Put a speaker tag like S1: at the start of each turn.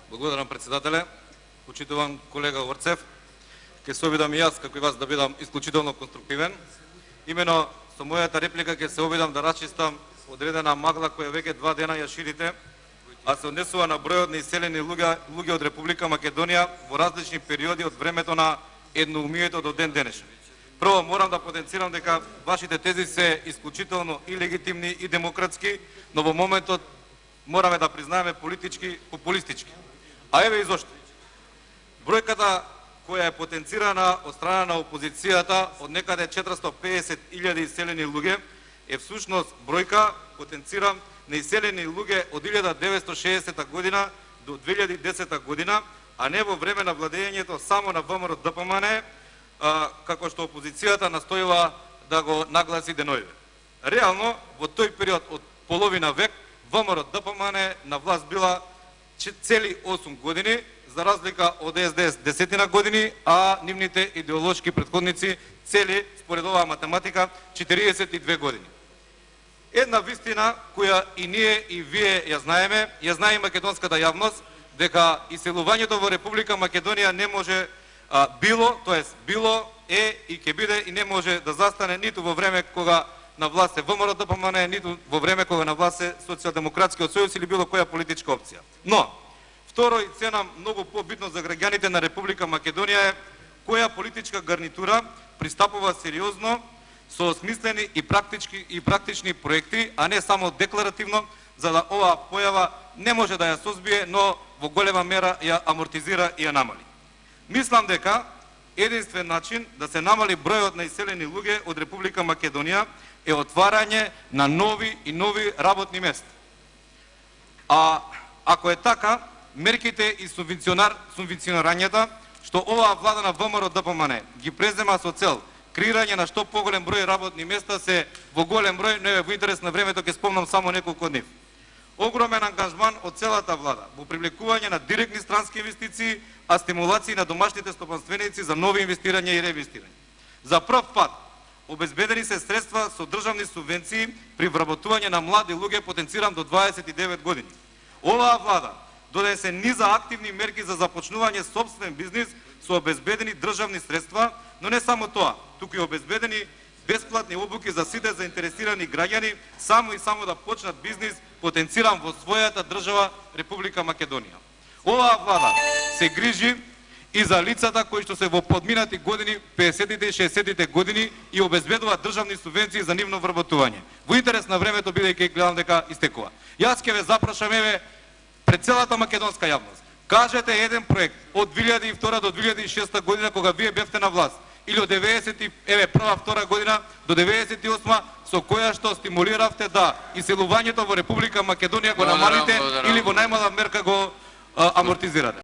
S1: Благодарам, председателе. Почитувам колега Орцев. Ке се обидам и јас, како и вас, да бидам исклучително конструктивен. Имено со мојата реплика ке се обидам да расчистам одредена магла која веќе 2 дена ја ширите, а се однесува на бројот на иселени луѓе од Република Македонија во различни периоди од времето на едноумието до ден денешен. Прво, морам да потенцирам дека вашите тези се исклучително и легитимни и демократски, но во моментот мораме да признаеме политички, популистички. А еве и зошто. Бројката која е потенцирана од страна на опозицијата од некаде 450.000 иселени луѓе е всушност бројка, потенцирам, на иселени луѓе од 1960 година до 2010 година, а не во време на владењето само на ВМРО ДПМН, како што опозицијата настојува да го нагласи денојве. Реално, во тој период од половина век, ВМРО ДПМН на власт била цели 8 години, за разлика од СДС 10 години, а нивните идеолошки претходници цели, според оваа математика, 42 години. Една вистина која и ние и вие ја знаеме, ја знае и македонската јавност, дека иселувањето во Република Македонија не може било е и ќе биде и не може да застане ниту во време кога на власт е ВМРО ДПМН, ниту во време кога на власт е Социјалдемократскиот сојуз или било која политичка опција. Но второ и цена многу побитно за граѓаните на Република Македонија е која политичка гарнитура пристапува сериозно со осмислени и практични проекти, а не само декларативно, за да оваа појава не може да ја созбие, но во голема мера ја амортизира и ја намали. Мислам дека единствен начин да се намали бројот на иселени луѓе од Република Македонија е отварање на нови и нови работни места. А ако е така, мерките и субвенционирањата што оваа влада на ВМРО ДПМН ги презема со цел креирање на што поголем број работни места се во голем број, но во интерес на времето ќе спомнам само неколку од нив. Огромен ангажман од целата влада во привлекување на директни странски инвестиции, а стимулации на домашните стопанственици за нови инвестирања и реинвестирања. За прв пат обезбедени се средства со државни субвенции при вработување на млади луѓе, потенцирам до 29 години. Оваа влада донесе низа активни мерки за започнување сопствен бизнис со обезбедени државни средства, но не само тоа, туку и обезбедени бесплатни обуки за сите заинтересирани граѓани, само да почнат бизнис, потенцирам во својата држава Република Македонија. Оваа влада се грижи и за лицата кои што се во подминати години, 50-тите и 60-тите години, и обезбедуваат државни субвенции за нивно вработување. Во интерес на времето, бидејќи гледам дека истекува. Јас ќе ве запрашам, еве, пред целата македонска јавност, кажете еден проект од 2002 до 2006 година кога вие бевте на власт, или од 91-2 година до 98 со која што стимулиравте да иселувањето во Република Македонија го намалите или во најмала мерка го амортизирате.